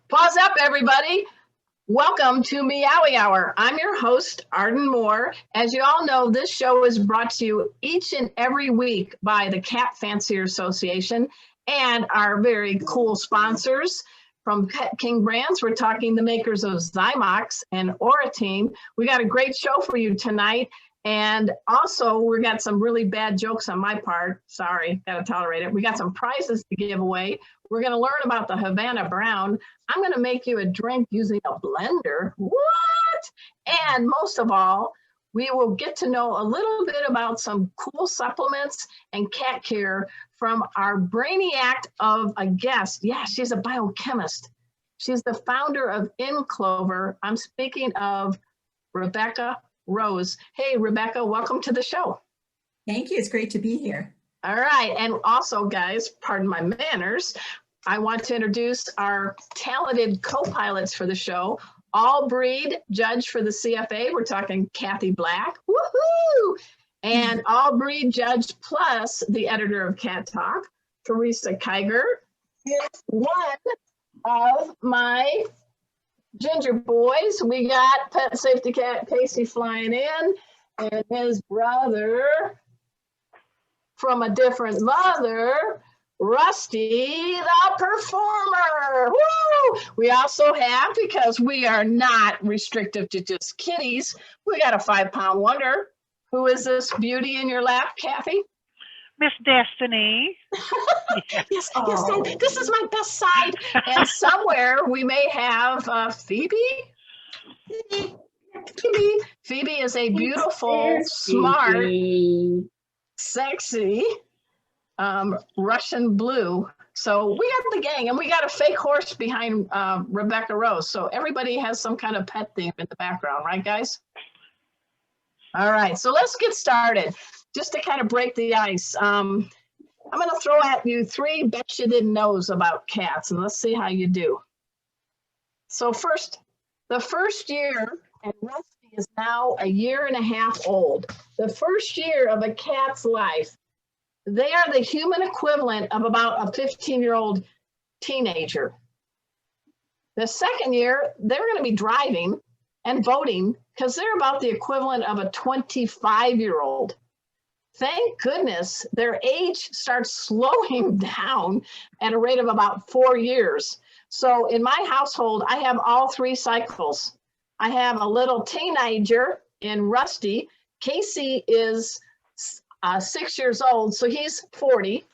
Pause up, everybody. Welcome to Meowy Hour. I'm your host, Arden Moore. As you all know, this show is brought to you each and every week by the Cat Fancier Association and our very cool sponsors from Pet King Brands. We're talking the makers of Zymox and Oratine. We got a great show for you tonight. And also, we got some really bad jokes on my part. Sorry, gotta tolerate it. We got some prizes to give away. We're gonna learn about the Havana Brown. I'm gonna make you a drink using a blender. What? And most of all, we will get to know a little bit about some cool supplements and cat care from our brainiac of a guest. Yeah, she's a biochemist. She's the founder of InClover. I'm speaking of Rebecca Rose. Hey, Rebecca, welcome to the show. Thank you. It's great to be here. All right. And also, guys, pardon my manners, I want to introduce our talented co-pilots for the show. All breed judge for the CFA. We're talking Kathy Black. Woohoo! And all breed judge plus the editor of Cat Talk, Teresa Kiger. Here's one of my Ginger boys. We got Pet Safety Cat Casey flying in, and his brother from a different mother, Rusty the Performer. Woo! We also have, because we are not restrictive to just kitties, we got a 5-pound wonder. Who is this beauty in your lap, Kathy? Miss Destiny. Yes, this is my best side. And somewhere we may have Phoebe. Phoebe is a beautiful, smart, sexy Russian blue. So we got the gang, and we got a fake horse behind Rebecca Rose. So everybody has some kind of pet theme in the background, right, guys? All right, so let's get started. Just to kind of break the ice, I'm going to throw at you 3 bet you didn't knows about cats, and let's see how you do. So first, the first year, and Rusty is now 1.5 years old. The first year of a cat's life, they are the human equivalent of about a 15-year-old teenager. The second year, they're going to be driving and voting because they're about the equivalent of a 25-year-old. Thank goodness their age starts slowing down at a rate of about 4 years. So in my household, I have all 3 cycles. I have a little teenager in Rusty. Casey is 6 years old, so he's 40.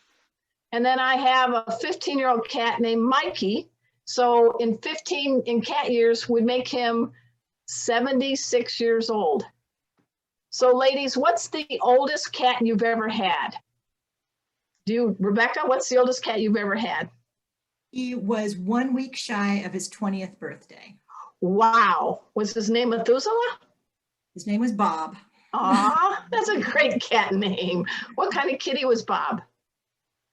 And then I have a 15-year-old cat named Mikey. So in cat years would make him 76 years old. So ladies, what's the oldest cat you've ever had? Rebecca, what's the oldest cat you've ever had? He was 1 week shy of his 20th birthday. Wow. Was his name Methuselah? His name was Bob. Aw, that's a great cat name. What kind of kitty was Bob?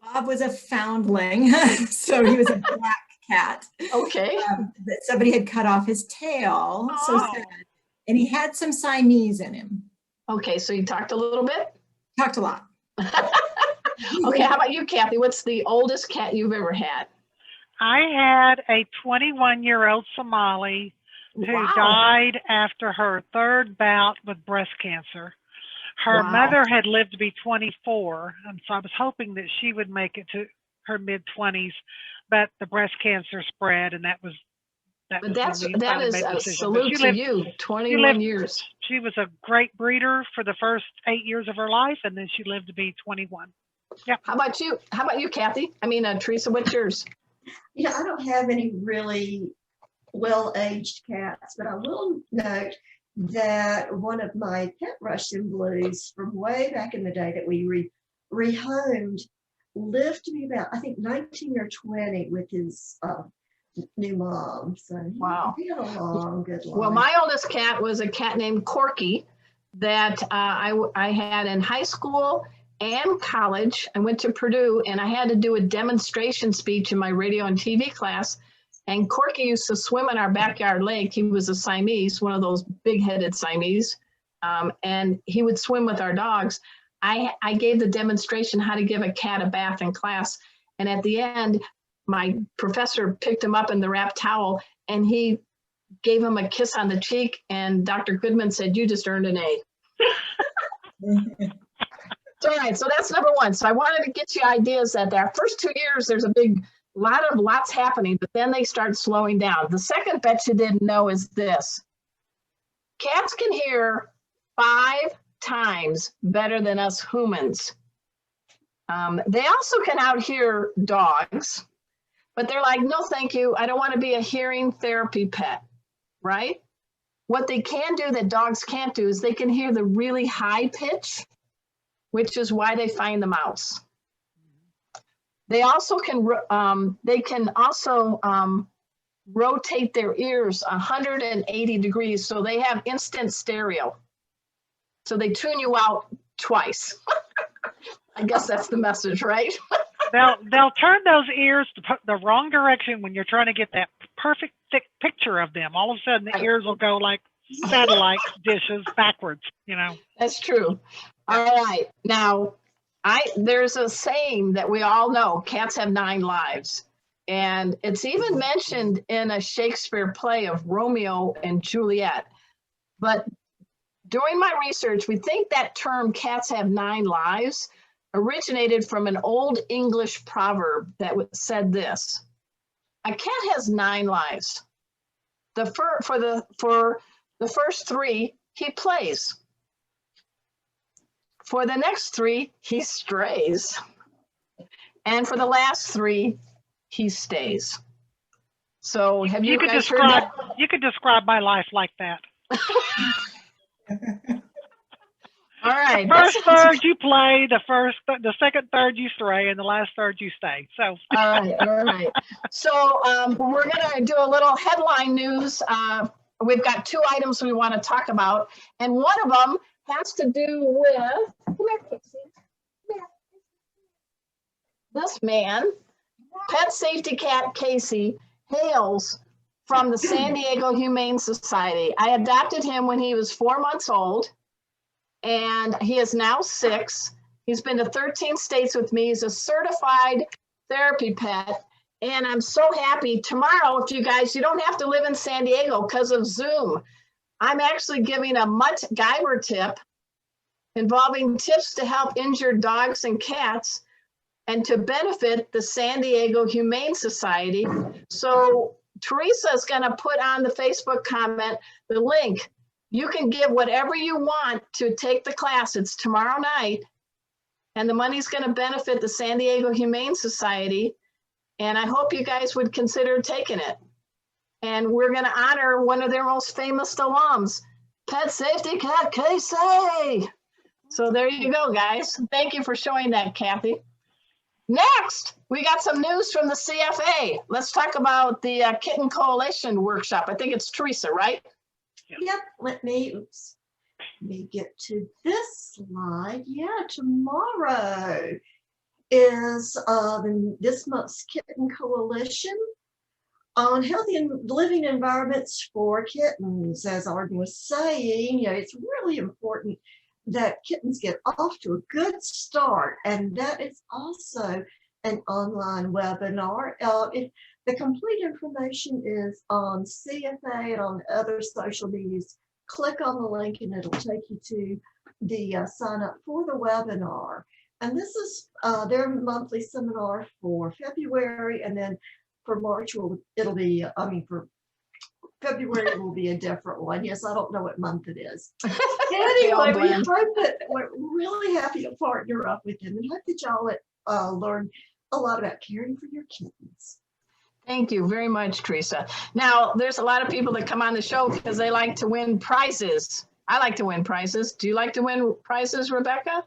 Bob was a foundling, so he was a black cat. Okay. That somebody had cut off his tail, so sad. And he had some Siamese in him. Okay, so you talked a little bit? Talked a lot. Okay, how about you, Kathy? What's the oldest cat you've ever had? I had a 21-year-old Somali who died after her 3rd bout with breast cancer. Her mother had lived to be 24, and so I was hoping that she would make it to her mid-20s, but the breast cancer spread, and that is a salute to you. 21 years. She was a great breeder for the first 8 years of her life, and then she lived to be 21. Yeah. How about you? How about you, Kathy? I mean, Teresa, what's yours? You know, I don't have any really well-aged cats, but I will note that one of my pet Russian blues from way back in the day that we rehomed lived to be about, I think, 19 or 20 with his new mom. So he had a long, good life. Well, my oldest cat was a cat named Corky that I had in high school and college. I went to Purdue and I had to do a demonstration speech in my radio and TV class. And Corky used to swim in our backyard lake. He was a Siamese, one of those big-headed Siamese. And he would swim with our dogs. I gave the demonstration how to give a cat a bath in class. And at the end, my professor picked him up in the wrapped towel and he gave him a kiss on the cheek, and Dr. Goodman said, "You just earned an A." All right, so that's number one. So I wanted to get you ideas that their first 2 years, there's a big lots happening, but then they start slowing down. The second bet you didn't know is this. Cats can hear 5 times better than us humans. They also can outhear dogs, but they're like, no, thank you. I don't want to be a hearing therapy pet, right? What they can do that dogs can't do is they can hear the really high pitch, which is why they find the mouse. They also can, rotate their ears 180 degrees, so they have instant stereo. So they tune you out twice. I guess that's the message, right? They'll turn those ears the wrong direction when you're trying to get that perfect thick picture of them. All of a sudden, the ears will go like satellite dishes backwards, you know. That's true. All right. Now, there's a saying that we all know, cats have 9 lives. And it's even mentioned in a Shakespeare play of Romeo and Juliet. But during my research, we think that term cats have 9 lives originated from an old English proverb that said this: a cat has 9 lives. For the first 3, he plays. For the next 3, he strays. And for the last 3, he stays. So have you guys heard that? You could describe my life like that. All right. The first third you play, the second third you stray, and the last third you stay. So. All right. So we're gonna do a little headline news. We've got 2 items we want to talk about, and one of them has to do with, come here, Casey. Come here. This man, pet safety cat Casey, hails from the San Diego Humane Society. I adopted him when he was 4 months old, and he is now 6. He's been to 13 states with me. He's a certified therapy pet, and I'm so happy. Tomorrow, if you guys, you don't have to live in San Diego because of Zoom. I'm actually giving a Mutt Guyver tip involving tips to help injured dogs and cats and to benefit the San Diego Humane Society. So Teresa is going to put on the Facebook comment the link. You can give whatever you want to take the class. It's tomorrow night, and the money's going to benefit the San Diego Humane Society. And I hope you guys would consider taking it. And we're going to honor one of their most famous alums, Pet Safety Cat Casey. So there you go, guys. Thank you for showing that, Kathy. Next, we got some news from the CFA. Let's talk about the Kitten Coalition workshop. I think it's Teresa, right? Yep, let me get to this slide. Yeah, tomorrow is this month's Kitten Coalition on healthy and living environments for kittens. As Arden was saying, it's really important that kittens get off to a good start, and that is also an online webinar. The complete information is on CFA and on other social medias. Click on the link and it'll take you to the sign up for the webinar. And this is their monthly seminar for February, and then for March, for February it will be a different one. Yes, I don't know what month it is. Anyway, we hope that we're really happy to partner up with them and hope that y'all learn a lot about caring for your kittens. Thank you very much, Teresa. Now, there's a lot of people that come on the show because they like to win prizes. I like to win prizes. Do you like to win prizes, Rebecca?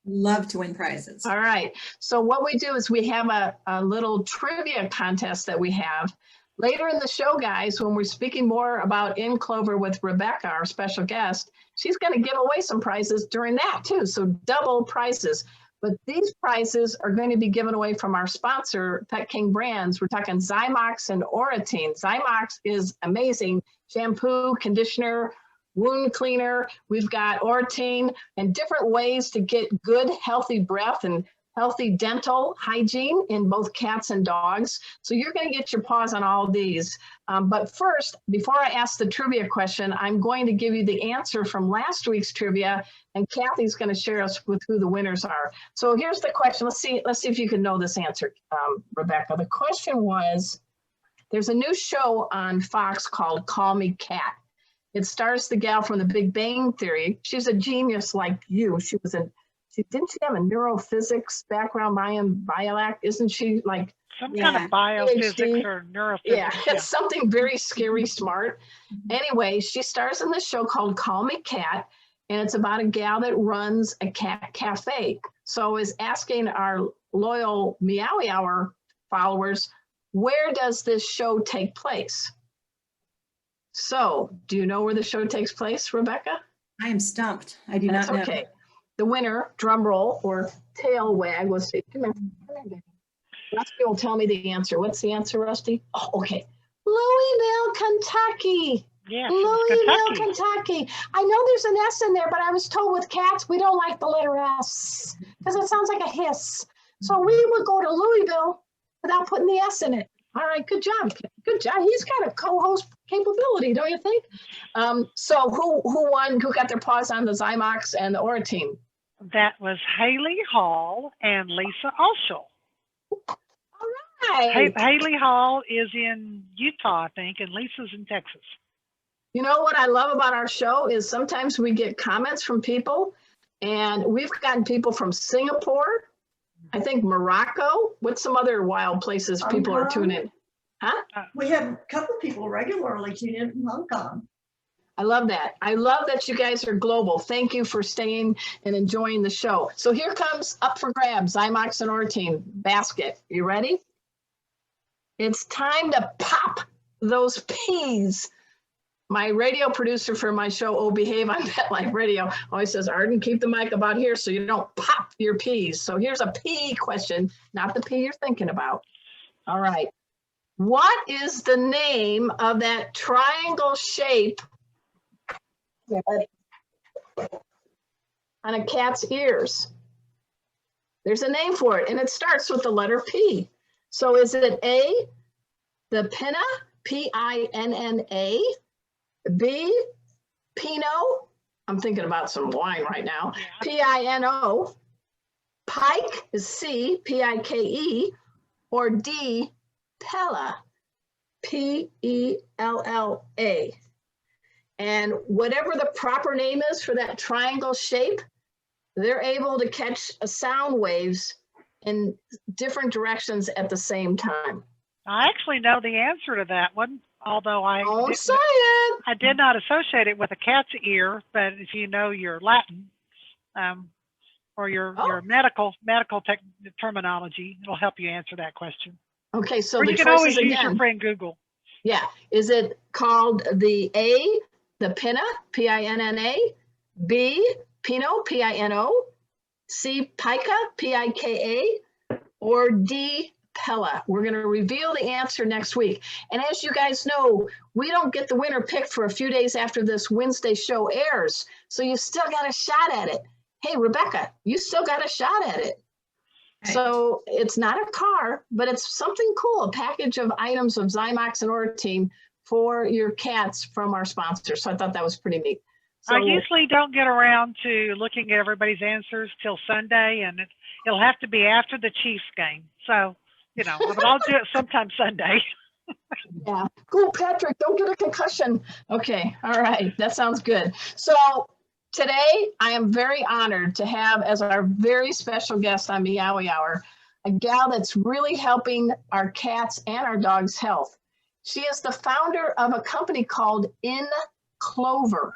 Love to win prizes. All right. So what we do is we have a little trivia contest that we have. Later in the show, guys, when we're speaking more about InClover with Rebecca, our special guest, she's going to give away some prizes during that too. So double prizes. But these prizes are going to be given away from our sponsor, Pet King Brands. We're talking Zymox and Oratine. Zymox is amazing. Shampoo, conditioner, wound cleaner. We've got Oratine and different ways to get good, healthy breath and healthy dental hygiene in both cats and dogs. So you're going to get your paws on all of these. But first, before I ask the trivia question, I'm going to give you the answer from last week's trivia, and Kathy's going to share us with who the winners are. So here's the question. Let's see if you can know this answer, Rebecca. The question was, there's a new show on Fox called Call Me Kat. It stars the gal from the Big Bang Theory. She's a genius like you. Didn't she have a neurophysics background, Biolac? Isn't she like some kind of biophysics PhD? or neurophysics? Yeah, it's something very scary smart. Anyway, she stars in this show called Call Me Kat, and it's about a gal that runs a cat cafe. So is asking our loyal Meowy Hour followers, where does this show take place? So do you know where the show takes place, Rebecca? I am stumped. I do not know. Okay. The winner, drum roll or tail wag, was come here. Rusty will tell me the answer. What's the answer, Rusty? Oh, okay. Louisville, Kentucky. Yeah, Louisville, Kentucky. I know there's an S in there, but I was told with cats, we don't like the letter S because it sounds like a hiss. So we would go to Louisville without putting the S in it. All right, good job. Good job. He's got a co-host capability, don't you think? So who won? Who got their paws on the Zymox and the Orotine? That was Haley Hall and Lisa Oshel. All right. Haley Hall is in Utah, I think, and Lisa's in Texas. You know what I love about our show is sometimes we get comments from people, and we've gotten people from Singapore, I think Morocco. What's some other wild places people are tuning in? Huh? We have a couple people regularly tune in from Hong Kong. I love that. I love that you guys are global. Thank you for staying and enjoying the show. So here comes up for grabs, Zymox and Orotine basket. You ready? It's time to pop those peas. My radio producer for my show, Oh Behave on Pet Life Radio, always says, Arden, keep the mic about here so you don't pop your peas. So here's a pea question, not the pea you're thinking about. All right. What is the name of that triangle shape on a cat's ears? There's a name for it, and it starts with the letter P. So is it A, the pinna, P-I-N-N-A, B, Pinot, I'm thinking about some wine right now, P-I-N-O, Pike is C, P-I-K-E, or D, Pella, P-E-L-L-A. And whatever the proper name is for that triangle shape, they're able to catch sound waves in different directions at the same time. I actually know the answer to that one, although I did not associate it with a cat's ear, but if you know your Latin or your medical terminology, it'll help you answer that question. Okay, so or the you can always use again, your friend Google. Yeah, is it called the A, the pinna, P-I-N-N-A, B, Pinot, P-I-N-O, C, Pica, P-I-K-A, or D, Pella? We're going to reveal the answer next week. And as you guys know, we don't get the winner picked for a few days after this Wednesday show airs. So you still got a shot at it. Hey, Rebecca, you still got a shot at it. Right. So it's not a car, but it's something cool, a package of items of Zymox and Orotine for your cats from our sponsor. So I thought that was pretty neat. So, I usually don't get around to looking at everybody's answers till Sunday, and it'll have to be after the Chiefs game. So, but I'll do it sometime Sunday. Yeah. Go, Patrick, don't get a concussion. Okay. All right. That sounds good. So today I am very honored to have as our very special guest on Meowy Hour, a gal that's really helping our cats and our dogs' health. She is the founder of a company called InClover.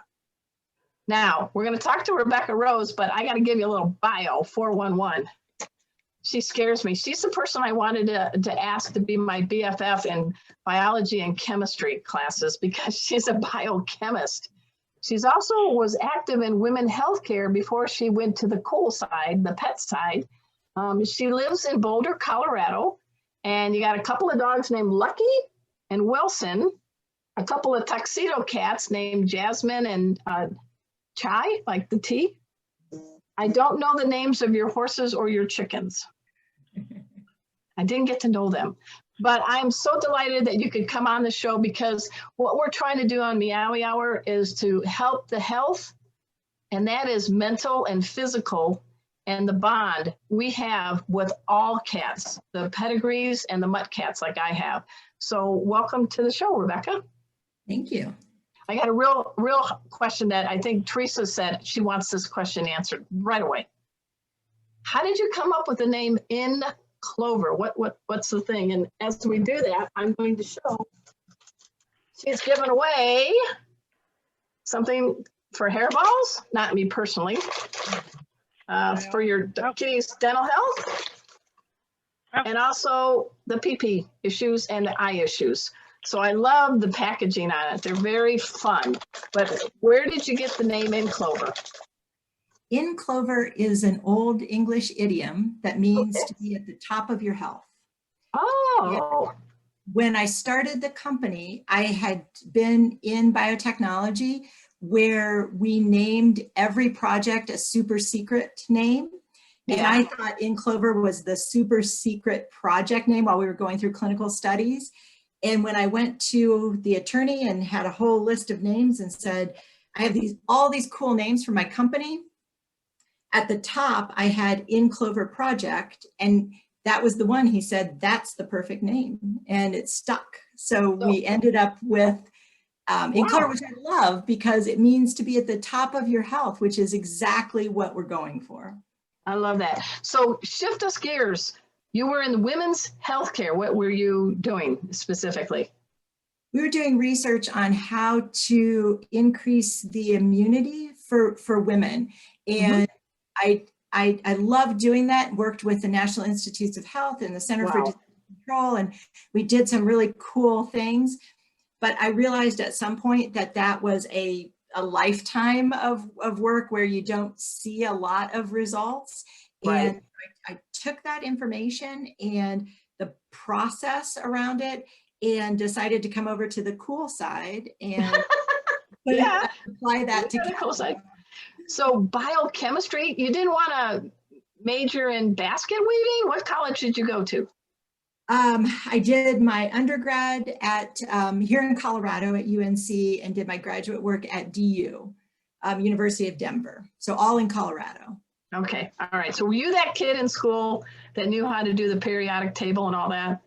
Now, we're going to talk to Rebecca Rose, but I got to give you a little bio, 411. She scares me. She's the person I wanted to ask to be my BFF in biology and chemistry classes because she's a biochemist. She's also was active in women's healthcare before she went to the cool side, the pet side. She lives in Boulder, Colorado, and you got a couple of dogs named Lucky and Wilson, a couple of tuxedo cats named Jasmine and Chai, like the tea. I don't know the names of your horses or your chickens. I didn't get to know them, but I'm so delighted that you could come on the show, because what we're trying to do on Meowy Hour is to help the health, and that is mental and physical, and the bond we have with all cats, the pedigrees and the mutt cats like I have. So welcome to the show, Rebecca. Thank you. I got a real question that I think Teresa said she wants this question answered right away. How did you come up with the name InClover? What's the thing? And as we do that, I'm going to show she's given away something for hairballs, not me personally, for your kitty's dental health, and also the pee-pee issues and the eye issues. So I love the packaging on it. They're very fun. But where did you get the name InClover? InClover is an old English idiom that means to be at the top of your health. Oh. When I started the company, I had been in biotechnology where we named every project a super secret name. And I thought InClover was the super secret project name while we were going through clinical studies. And when I went to the attorney and had a whole list of names and said, I have all these cool names for my company, at the top, I had InClover Project, and that was the one. He said, that's the perfect name, and it stuck. So we ended up with InClover, which I love because it means to be at the top of your health, which is exactly what we're going for. I love that. So shift us gears. You were in women's healthcare. What were you doing specifically? We were doing research on how to increase the immunity for women. And I love doing that, worked with the National Institutes of Health and the Center for Disease Control, and we did some really cool things. But I realized at some point that that was a lifetime of work where you don't see a lot of results. And I took that information and the process around it and decided to come over to the cool side and apply that to the cool side. So biochemistry, you didn't want to major in basket weaving? What college did you go to? I did my undergrad at here in Colorado at UNC and did my graduate work at DU, University of Denver. So all in Colorado. Okay, all right. So were you that kid in school that knew how to do the periodic table and all that?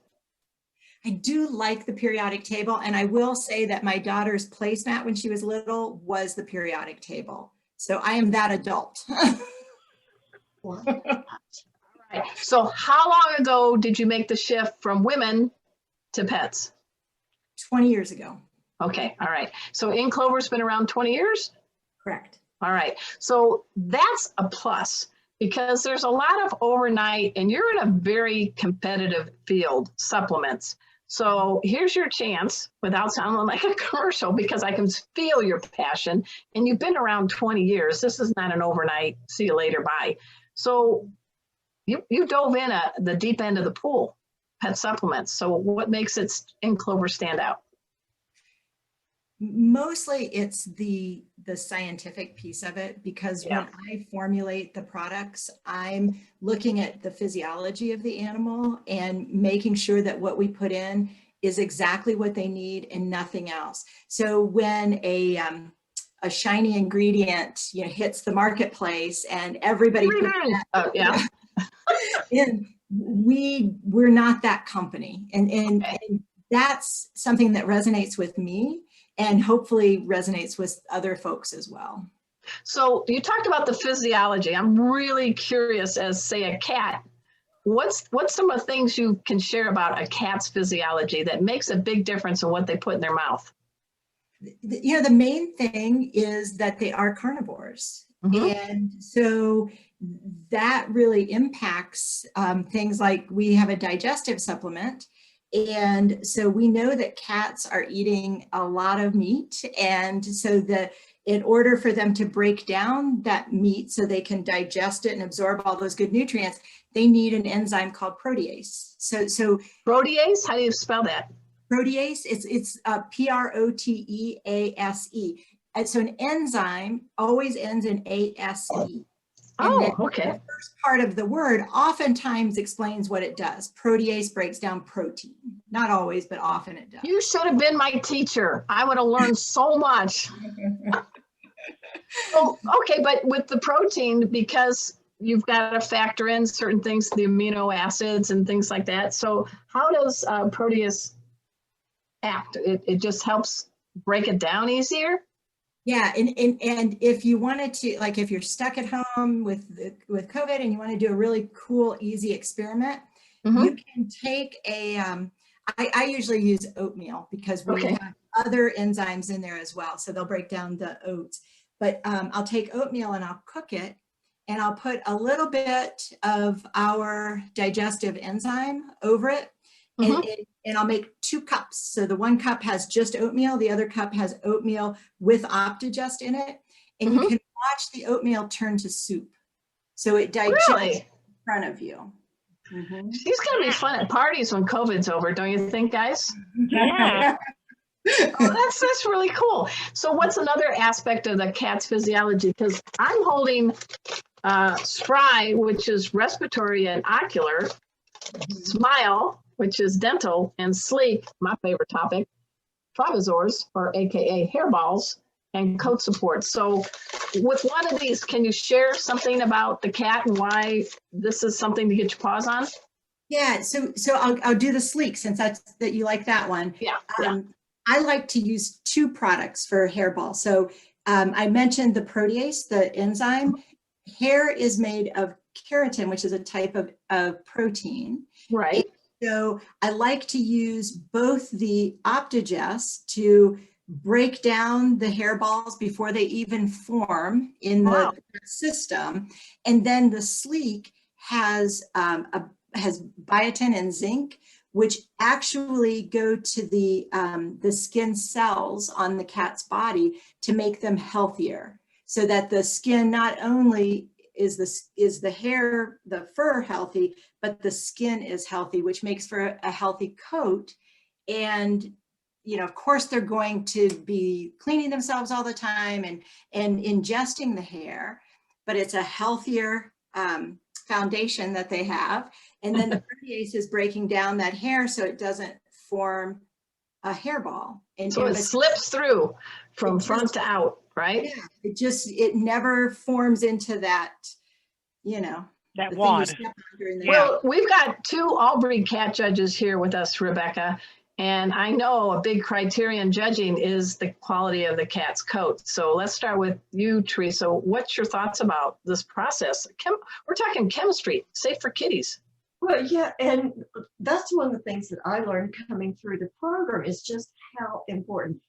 I do like the periodic table, and I will say that my daughter's placemat when she was little was the periodic table. So I am that adult. All right. So how long ago did you make the shift from women to pets? 20 years ago. Okay, all right. So InClover's been around 20 years? Correct. All right. So that's a plus because there's a lot of overnight, and you're in a very competitive field, supplements. So here's your chance without sounding like a commercial, because I can feel your passion, and you've been around 20 years. This is not an overnight, see you later, bye. So you dove in at the deep end of the pool, pet supplements. So what makes it InClover stand out? Mostly it's the scientific piece of it, because when I formulate the products, I'm looking at the physiology of the animal and making sure that what we put in is exactly what they need and nothing else. So when a shiny ingredient, hits the marketplace and everybody puts in, we're not that company, and that's something that resonates with me and hopefully resonates with other folks as well. So you talked about the physiology. I'm really curious, as say a cat, what's some of the things you can share about a cat's physiology that makes a big difference in what they put in their mouth? The main thing is that they are carnivores. And so that really impacts things like we have a digestive supplement. And so we know that cats are eating a lot of meat. And so in order for them to break down that meat so they can digest it and absorb all those good nutrients, they need an enzyme called protease. So protease, how do you spell that? Protease, it's Protease. And so an enzyme always ends in ASE. And then Oh, okay. the first part of the word oftentimes explains what it does. Protease breaks down protein. Not always, but often it does. You should have been my teacher. I would have learned so much. Oh, okay, but with the protein, because you've got to factor in certain things, the amino acids and things like that. So how does protease act? It just helps break it down easier? Yeah, and if you wanted to, like if you're stuck at home with COVID and you want to do a really cool, easy experiment, you can take a, I usually use oatmeal because we have other enzymes in there as well. So they'll break down the oats. But I'll take oatmeal and I'll cook it, and I'll put a little bit of our digestive enzyme over it. And I'll make 2 cups. So the 1 cup has just oatmeal. The other cup has oatmeal with OptiGest in it. And you can watch the oatmeal turn to soup. So it digests in front of you. She's going to be fun at parties when COVID's over, don't you think, guys? Yeah. Oh, that's really cool. So what's another aspect of the cat's physiology? Because I'm holding SPRY, which is respiratory and ocular, SMILE, which is dental, and SLEEK, my favorite topic, trapezors, or AKA hairballs, and coat support. So with one of these, can you share something about the cat and why this is something to get your paws on? Yeah, so I'll do the SLEEK since that you like that one. Yeah. I like to use 2 products for hairball. So I mentioned the protease, the enzyme. Hair is made of keratin, which is a type of protein. Right. So I like to use both the OptiGest to break down the hairballs before they even form in the system. And then the SLEEK has biotin and zinc, which actually go to the skin cells on the cat's body to make them healthier, so that the skin not only is the hair, the fur healthy, but the skin is healthy, which makes for a healthy coat. And of course, they're going to be cleaning themselves all the time and ingesting the hair, but it's a healthier foundation that they have. And then the protease is breaking down that hair so it doesn't form a hairball. And so it slips through from front to out, right? Yeah, it never forms into that, that wad. Well, we've got 2 Albury cat judges here with us, Rebecca. And I know a big criterion judging is the quality of the cat's coat. So let's start with you, Teresa. What's your thoughts about this process? We're talking chemistry, safe for kitties. Well, yeah, and that's one of the things that I learned coming through the program is just how important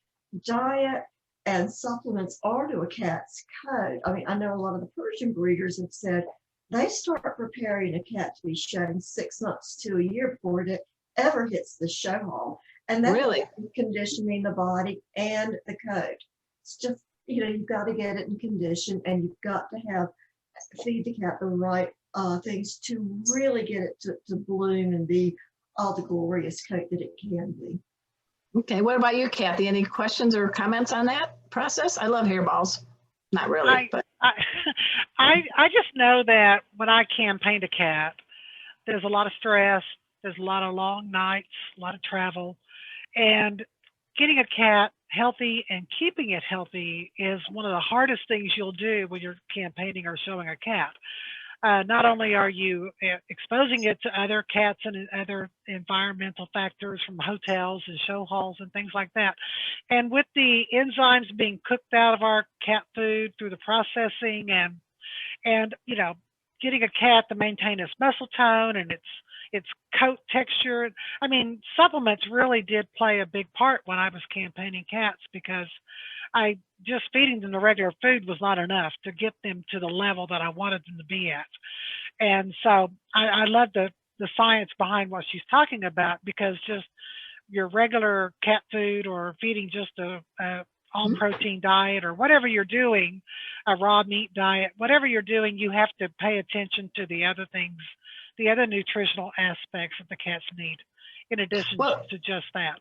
diet and supplements are to a cat's coat. I mean, I know a lot of the Persian breeders have said they start preparing a cat to be shown 6 months to a year before it ever hits the show hall. And that's really conditioning the body and the coat. It's just, you've got to get it in condition, and you've got to feed the cat the right things to really get it to bloom and be all the glorious coat that it can be. Okay, what about you, Kathy? Any questions or comments on that process? I love hairballs. Not really, but I just know that when I campaign a cat, there's a lot of stress, there's a lot of long nights, a lot of travel, and getting a cat healthy and keeping it healthy is one of the hardest things you'll do when you're campaigning or showing a cat. Not only are you exposing it to other cats and other environmental factors from hotels and show halls and things like that, and with the enzymes being cooked out of our cat food through the processing and getting a cat to maintain its muscle tone and its coat texture. I mean, supplements really did play a big part when I was campaigning cats, because just feeding them the regular food was not enough to get them to the level that I wanted them to be at. And so I love the science behind what she's talking about, because just your regular cat food or feeding just a all protein diet or whatever you're doing, a raw meat diet, whatever you're doing, you have to pay attention to the other things, the other nutritional aspects that the cats need, in addition to just that.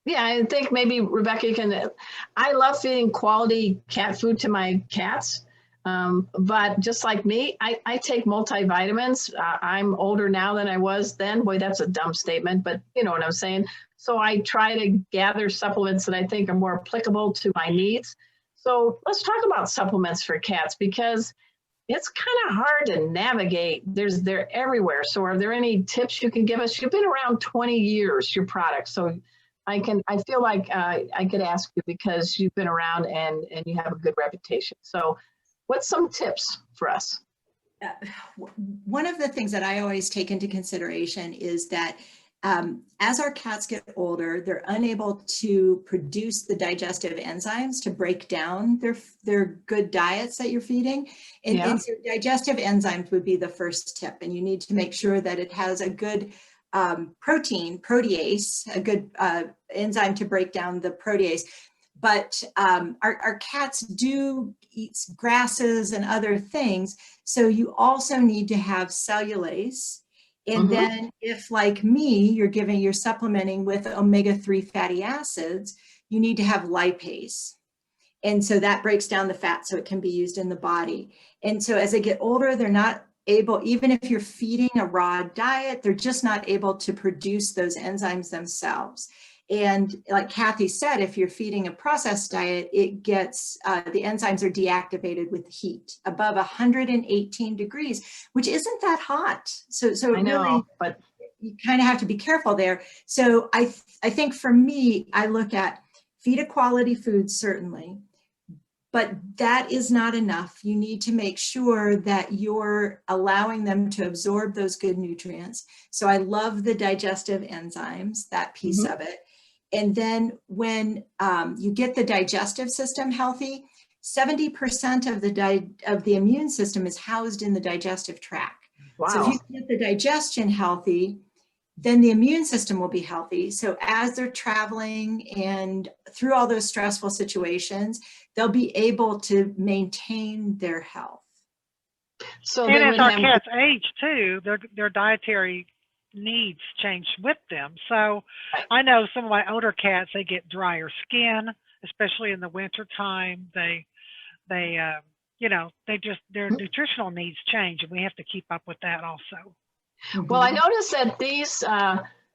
Yeah, I think maybe Rebecca I love feeding quality cat food to my cats. But just like me, I take multivitamins. I'm older now than I was then. Boy, that's a dumb statement, but you know what I'm saying. So I try to gather supplements that I think are more applicable to my needs. So let's talk about supplements for cats, because it's kind of hard to navigate. They're everywhere. So are there any tips you can give us? You've been around 20 years, your product. So I feel like I could ask you because you've been around and you have a good reputation. So what's some tips for us? One of the things that I always take into consideration is that as our cats get older, they're unable to produce the digestive enzymes to break down their good diets that you're feeding. And so digestive enzymes would be the first tip. And you need to make sure that it has a good protease, a good enzyme to break down the protease. But our cats do eat grasses and other things. So you also need to have cellulase. And then if, like me, you're supplementing with omega-3 fatty acids, you need to have lipase. And so that breaks down the fat so it can be used in the body. And so as they get older, they're not able, even if you're feeding a raw diet, they're just not able to produce those enzymes themselves. And like Kathy said, if you're feeding a processed diet, it gets, the enzymes are deactivated with heat above 118 degrees, which isn't that hot. So I know, really, but you kind of have to be careful there. So I think for me, I look at feed a quality food, certainly, but that is not enough. You need to make sure that you're allowing them to absorb those good nutrients. So I love the digestive enzymes, that piece of it. And then when you get the digestive system healthy, 70% of the immune system is housed in the digestive tract. wow. So if you get the digestion healthy, then the immune system will be healthy. So as they're traveling and through all those stressful situations, they'll be able to maintain their health. So and they as would our have, cats age too, their dietary needs change with them. So I know some of my older cats, they get drier skin, especially in the winter time. They you know, their nutritional needs change, and we have to keep up with that also. well, I noticed that these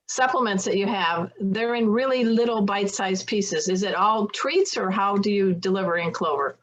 supplements that you have, they're in really little bite-sized pieces. Is it all treats, or how do you deliver InClover?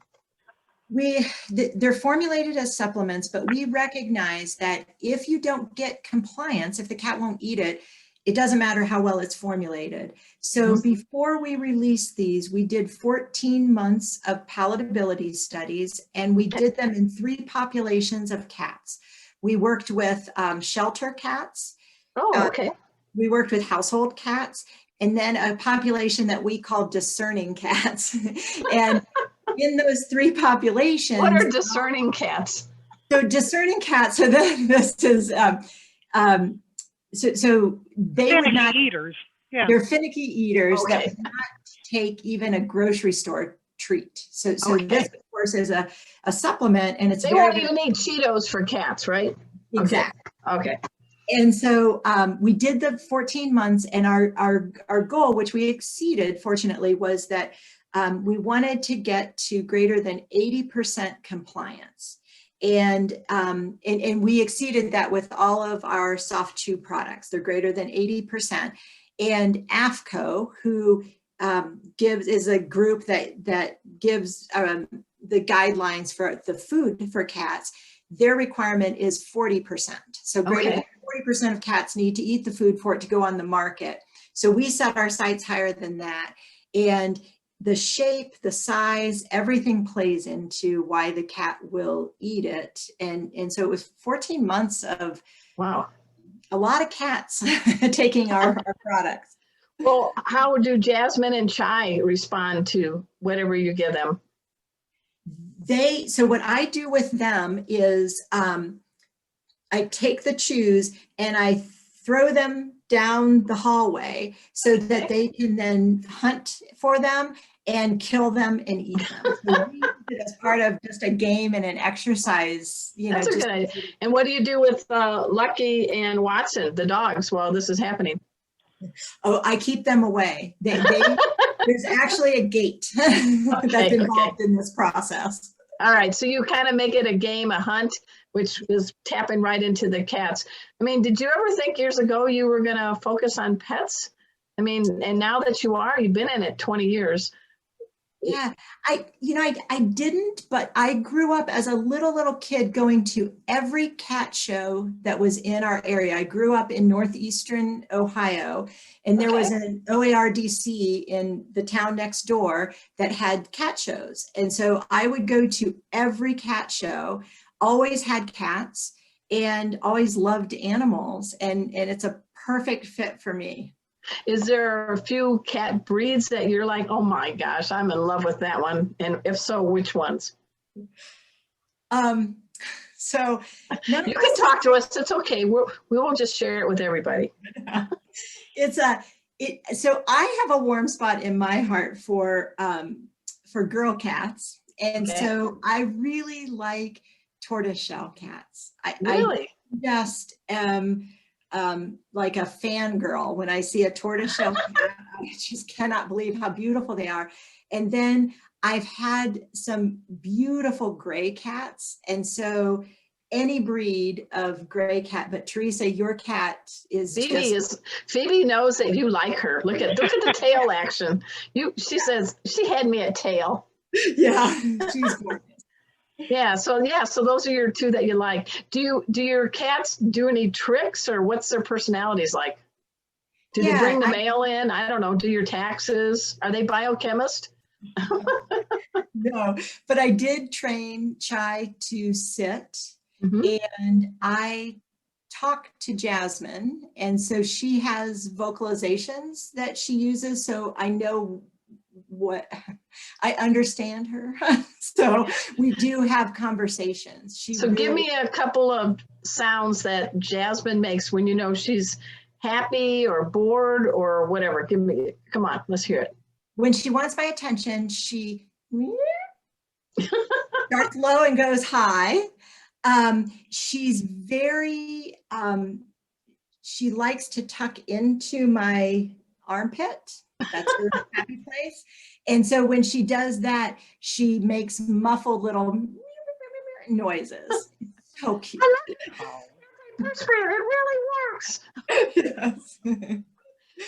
They're formulated as supplements, but we recognize that if you don't get compliance, if the cat won't eat it, it doesn't matter how well it's formulated. So before we released these, we did 14 months of palatability studies, and we did them in 3 populations of cats. We worked with shelter cats. Oh, okay. We worked with household cats, and then a population that we call discerning cats. And in those 3 populations, What are discerning cats? So discerning cats. So this is so they Finicky would not eaters. Yeah. They're finicky eaters that Okay. would not take even a grocery store treat. So Okay. this, of course, is a supplement, and it's They won't even eat Cheetos for cats, right? exactly. Okay. And so we did the 14 months, and our goal, which we exceeded, fortunately, was that we wanted to get to greater than 80% compliance. And we exceeded that with all of our soft chew products. They're greater than 80%. And AFCO, who is a group that gives the guidelines for the food for cats, their requirement is 40%. So greater than 40% of cats need to eat the food for it to go on the market. So we set our sights higher than that. And the shape, the size, everything plays into why the cat will eat it. And so it was 14 months of Wow. a lot of cats taking our products. Well, how do Jasmine and Chai respond to whatever you give them? So what I do with them is I take the chews and I throw them down the hallway so that they can then hunt for them and kill them and eat them. So we use it as part of just a game and an exercise. That's a good idea. And what do you do with Lucky and Watson, the dogs, while this is happening? Oh, I keep them away. There's actually a gate that's involved in this process. All right, so you kind of make it a game, a hunt, which is tapping right into the cats. I mean, did you ever think years ago you were going to focus on pets? I mean, and now that you are, you've been in it 20 years. Yeah, I didn't, but I grew up as a little kid going to every cat show that was in our area. I grew up in northeastern Ohio, and there was an OARDC in the town next door that had cat shows. And so I would go to every cat show, always had cats, and always loved animals. And it's a perfect fit for me. Is there a few cat breeds that you're like, oh my gosh, I'm in love with that one? And if so, which ones? So you can talk to us. It's okay. We will just share it with everybody. So I have a warm spot in my heart for girl cats, and so I really like tortoiseshell cats. Really? I just am like a fangirl when I see a tortoiseshell cat. I just cannot believe how beautiful they are. And then I've had some beautiful gray cats, and so any breed of gray cat. But Teresa, your cat is Phoebe knows that you like her. Look at the tail action. She says she had me a tail. Yeah, she's gorgeous. Yeah, so those are your two that you like. Do your cats do any tricks, or what's their personalities like? Do they bring the mail in? I don't know. Do your taxes? Are they biochemist? No, but I did train Chai to sit, and I talked to Jasmine, and so she has vocalizations that she uses, so I know I understand her. So we do have conversations. Give me a couple of sounds that Jasmine makes when you know she's happy or bored or whatever. Come on, let's hear it. When she wants my attention, she starts low and goes high. She's very, she likes to tuck into my armpit. That's her happy place. And so when she does that, she makes muffled little noises. It's so cute. It really works. Yes.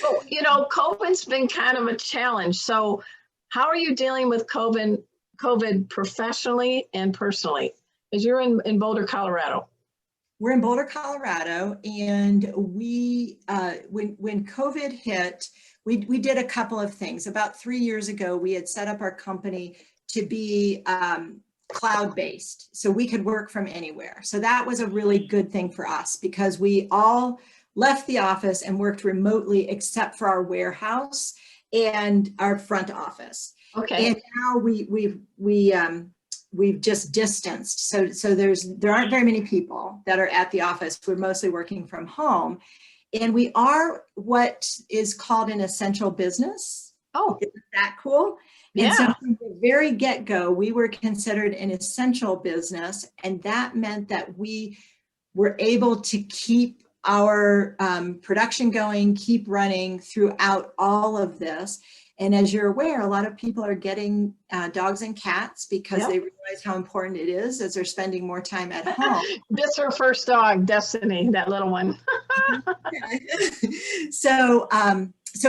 Well, COVID's been kind of a challenge. So how are you dealing with COVID professionally and personally? Because you're in Boulder, Colorado. We're in Boulder, Colorado, and we, when COVID hit, we did a couple of things. About 3 years ago, we had set up our company to be cloud-based, so we could work from anywhere. So that was a really good thing for us because we all left the office and worked remotely except for our warehouse and our front office. Okay. And now we've just distanced. So there aren't very many people that are at the office. We're mostly working from home. And we are what is called an essential business. Oh, isn't that cool? Yeah. And so from the very get-go, we were considered an essential business. And that meant that we were able to keep our production going, keep running throughout all of this. And as you're aware, a lot of people are getting dogs and cats because they realize how important it is as they're spending more time at home. This is her first dog, Destiny, that little one. So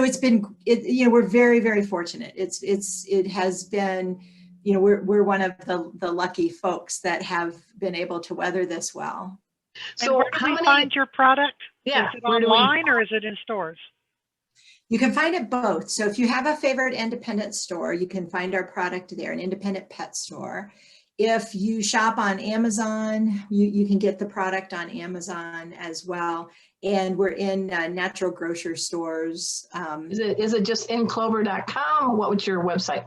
it's been, we're very, very fortunate. It has been, we're one of the lucky folks that have been able to weather this well. So where do we find your product? Yeah. Is it online or is it in stores? You can find it both. So if you have a favorite independent store, you can find our product there, an independent pet store. If you shop on Amazon, you can get the product on Amazon as well. And we're in natural grocery stores. Is it just InClover.com? What was your website?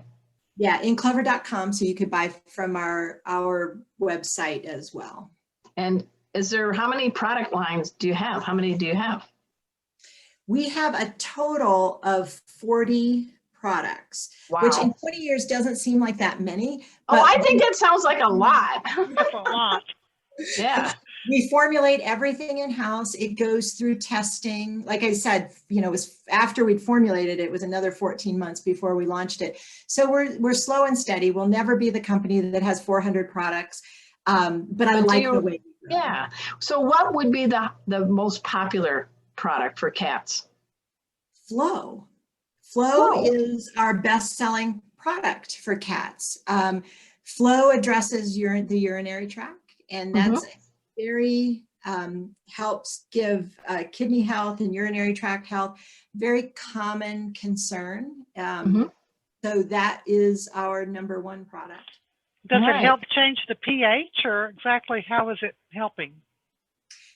Yeah, InClover.com. So you could buy from our website as well. And how many product lines do you have? How many do you have? We have a total of 40 products, which in 20 years doesn't seem like that many. I think that sounds like a lot. That's a lot. Yeah. We formulate everything in-house. It goes through testing. Like I said, it was after we'd formulated it, it was another 14 months before we launched it. So we're slow and steady. We'll never be the company that has 400 products. But I like the way. Yeah. So what would be the most popular product for cats? Flow. Flow is our best-selling product for cats. Flow addresses the urinary tract, and that's very helps give kidney health and urinary tract health, very common concern. So that is our #1 product. Does it help change the pH, or exactly how is it helping?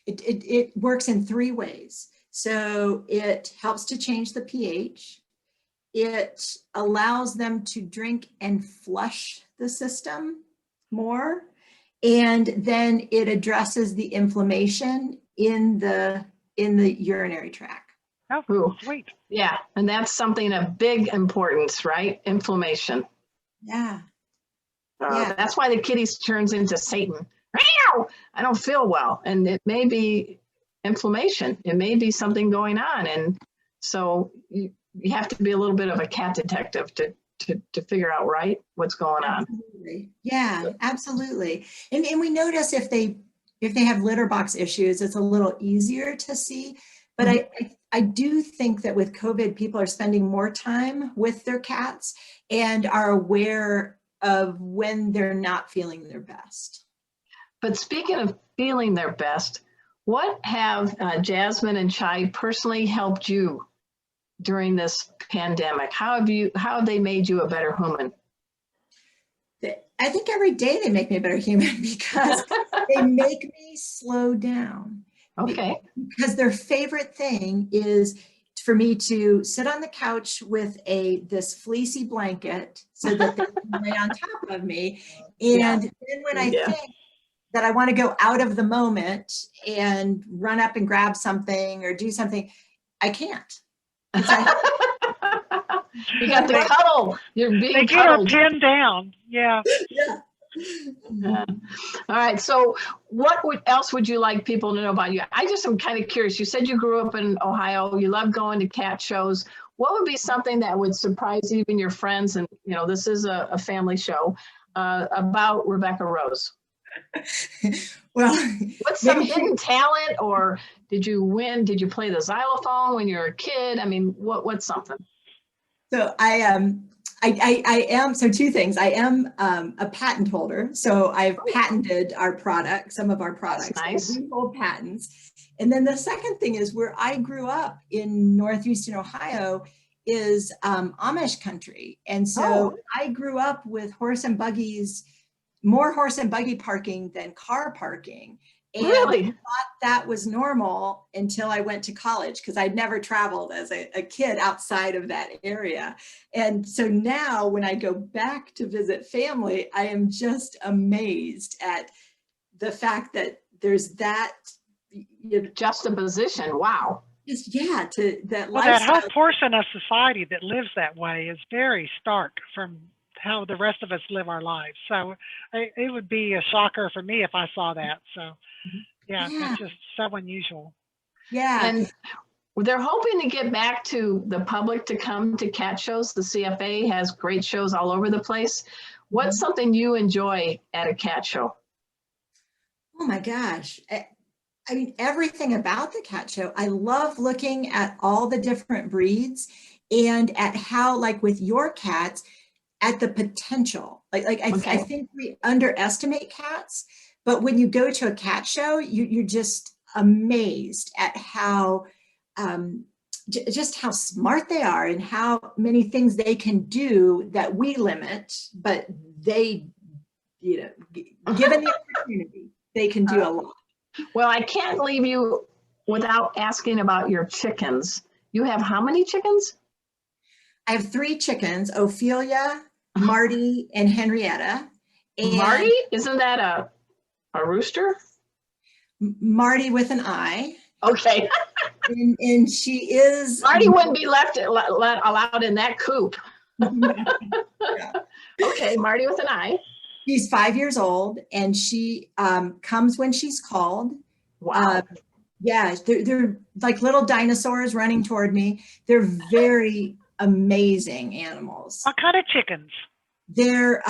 It works in 3 ways. So it helps to change the pH. It allows them to drink and flush the system more. And then it addresses the inflammation in the urinary tract. Oh, sweet. Yeah, and that's something of big importance, right? Inflammation. Yeah. That's why the kitty turns into Satan. I don't feel well. And it may be inflammation. It may be something going on. And so you have to be a little bit of a cat detective to figure out what's going on. Absolutely. Yeah, absolutely. And we notice if they have litter box issues, it's a little easier to see. But I do think that with COVID, people are spending more time with their cats and are aware of when they're not feeling their best. But speaking of feeling their best, what have Jasmine and Chai personally helped you during this pandemic? How have they made you a better human? I think every day they make me a better human because they make me slow down. Okay. Because their favorite thing is for me to sit on the couch with this fleecy blanket so that they can lay on top of me. And then when I think that I want to go out of the moment and run up and grab something or do something, I can't. You got the cuddle. You're being cuddled. They get her pinned down. Yeah. All right. So what else would you like people to know about you? I just am kind of curious. You said you grew up in Ohio. You love going to cat shows. What would be something that would surprise even your friends? And, this is a family show about Rebecca Rose. Well, what's some hidden talent, or did you win? Did you play the xylophone when you were a kid? I mean, what's something? So I am, so 2 things. I am a patent holder. So I've patented some of our products. That's nice. We hold patents. And then the second thing is where I grew up in northeastern Ohio is Amish country. And so I grew up with more horse and buggy parking than car parking. And really? I thought that was normal until I went to college because I'd never traveled as a kid outside of that area. And so now when I go back to visit family, I am just amazed at the fact that there's that juxtaposition. Wow. Just, to that well, lifestyle. That whole portion of society that lives that way is very stark from how the rest of us live our lives. So it would be a shocker for me if I saw that. So that's just so unusual. Yeah. And they're hoping to get back to the public to come to cat shows. The CFA has great shows all over the place. What's something you enjoy at a cat show? Oh my gosh. I mean, everything about the cat show. I love looking at all the different breeds and at how, like with your cats, at the potential. I think we underestimate cats, but when you go to a cat show, you're just amazed at how just how smart they are and how many things they can do that we limit, but they, given the opportunity, they can do a lot. Well, I can't leave you without asking about your chickens. You have how many chickens? I have 3 chickens, Ophelia, Marty, and Henrietta. And Marty? Isn't that a rooster? Marty with an I. Okay. and she is. Marty wouldn't be allowed in that coop. Okay, Marty with an I. She's 5 years old, and she comes when she's called. Wow. Yeah, they're like little dinosaurs running toward me. They're very amazing animals. What kind of chickens? They're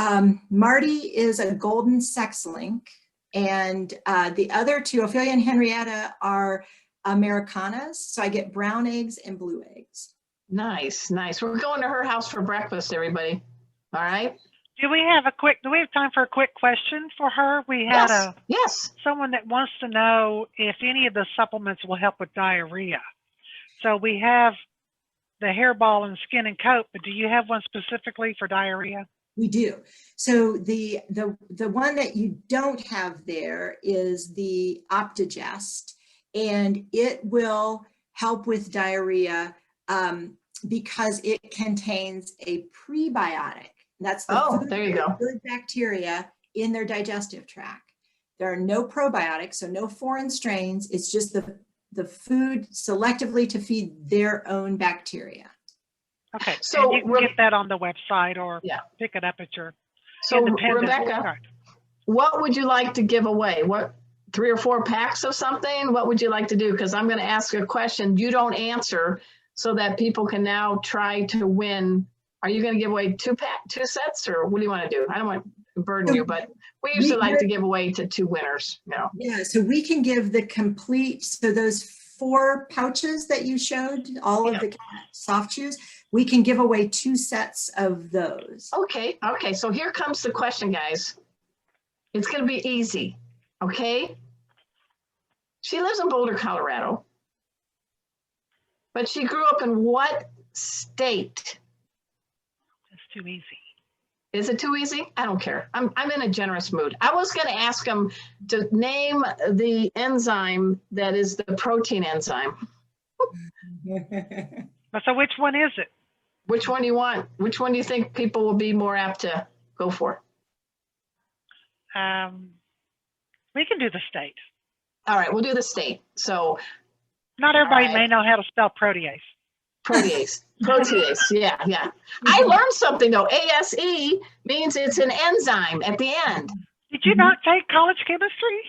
Marty is a golden sex link, and the other two, Ophelia and Henrietta, are Americanas. So I get brown eggs and blue eggs. Nice, nice. We're going to her house for breakfast, everybody. All right. Do we have time for a quick question for her? We had yes. Someone that wants to know if any of the supplements will help with diarrhea. So we have the hairball and skin and coat, but do you have one specifically for diarrhea? We do. So the one that you don't have there is the Optigest, and it will help with diarrhea because it contains a prebiotic. That's the there you go. good bacteria in their digestive tract. There are no probiotics, so no foreign strains. It's just the food selectively to feed their own bacteria. Okay, so and you can get that on the website or pick it up at your Rebecca, what would you like to give away? What, 3 or 4 packs of something? What would you like to do? Because I'm going to ask a question you don't answer so that people can now try to win. Are you going to give away 2 sets, or what do you want to do? I don't want to burden you, but we usually like to give away to 2 winners. Yeah, so we can give the complete, so those 4 pouches that you showed, all of the soft chews, we can give away 2 sets of those. Okay, so here comes the question, guys. It's going to be easy, okay? She lives in Boulder, Colorado, but she grew up in what state? Too easy. Is it too easy? I don't care. I'm in a generous mood. I was going to ask him to name the enzyme that is the protein enzyme. So which one is it? Which one do you want? Which one do you think people will be more apt to go for? We can do the state. All right, we'll do the state. So not everybody may know how to spell protease. Protease, yeah. I learned something though. ASE means it's an enzyme at the end. Did you not take college chemistry?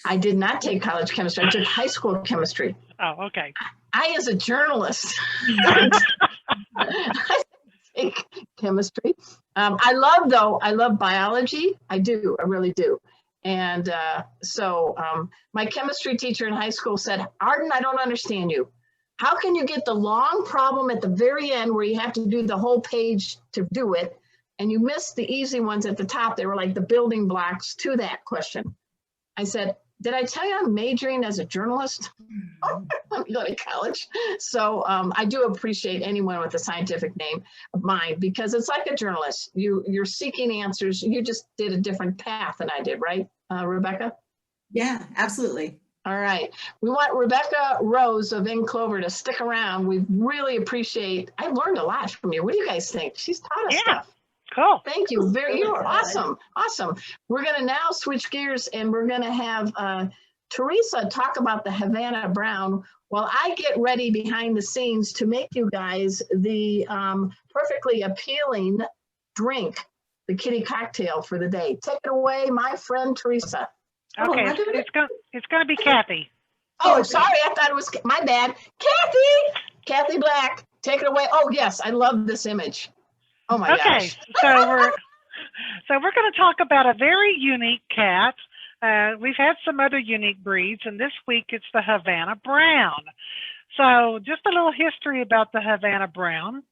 I did not take college chemistry. I took high school chemistry. Oh, okay. I as a journalist, I take chemistry. I love biology. I do, I really do. And so my chemistry teacher in high school said, Arden, I don't understand you. How can you get the long problem at the very end where you have to do the whole page to do it, and you miss the easy ones at the top? They were like the building blocks to that question. I said, did I tell you I'm majoring as a journalist? I'm going to college. So I do appreciate anyone with a scientific name of mine, because it's like a journalist. You're seeking answers. You just did a different path than I did, right, Rebecca? Yeah, absolutely. All right. We want Rebecca Rose of InClover to stick around. We really appreciate, I learned a lot from you. What do you guys think? She's taught us stuff. Cool. Thank you. You are awesome. Awesome. We're going to now switch gears, and we're going to have Teresa talk about the Havana Brown while I get ready behind the scenes to make you guys the perfectly appealing drink, the kitty cocktail for the day. Take it away, my friend Teresa. Okay, it's going to be Kathy. Oh, sorry, I thought it was, my bad. Kathy Black, take it away. Oh, yes, I love this image. Oh my gosh. so we're going to talk about a very unique cat. We've had some other unique breeds, and this week it's the Havana Brown. So just a little history about the Havana Brown.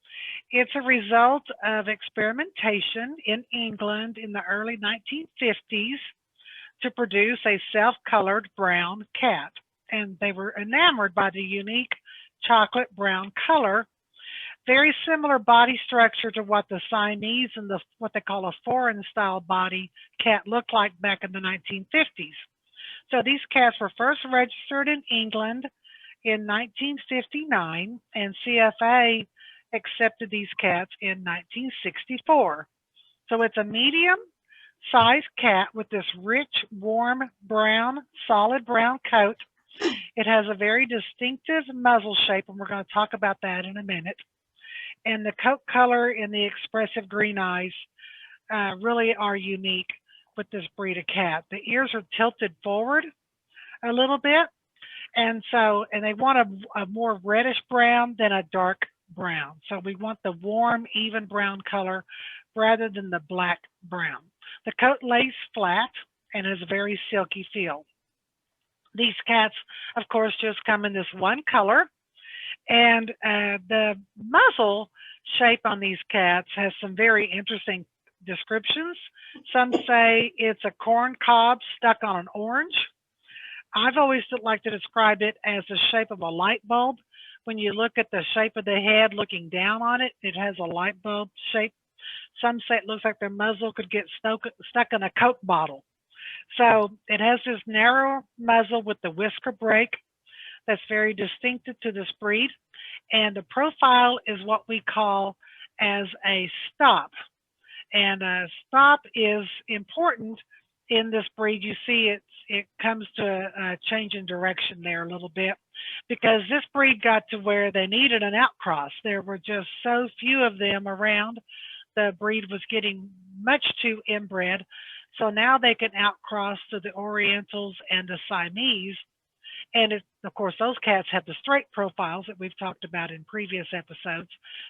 It's a result of experimentation in England in the early 1950s to produce a self-colored brown cat. And they were enamored by the unique chocolate brown color, very similar body structure to what the Siamese and what they call a foreign style body cat looked like back in the 1950s. So these cats were first registered in England in 1959, and CFA accepted these cats in 1964. So it's a medium sized cat with this rich, warm brown, solid brown coat. It has a very distinctive muzzle shape, and we're going to talk about that in a minute. And the coat color and the expressive green eyes really are unique with this breed of cat. The ears are tilted forward a little bit. And they want a more reddish brown than a dark brown. So we want the warm, even brown color rather than the black brown. The coat lays flat and has a very silky feel. These cats, of course, just come in this one color. And the muzzle shape on these cats has some very interesting descriptions. Some say it's a corn cob stuck on an orange. I've always liked to describe it as the shape of a light bulb. When you look at the shape of the head looking down on it, it has a light bulb shape. Some say it looks like their muzzle could get stuck in a Coke bottle. So it has this narrow muzzle with the whisker break that's very distinctive to this breed. And the profile is what we call as a stop. And a stop is important in this breed. You see it comes to a change in direction there a little bit, because this breed got to where they needed an outcross. There were just so few of them around. The breed was getting much too inbred. So now they can outcross to the Orientals and the Siamese. And of course, those cats have the straight profiles that we've talked about in previous episodes.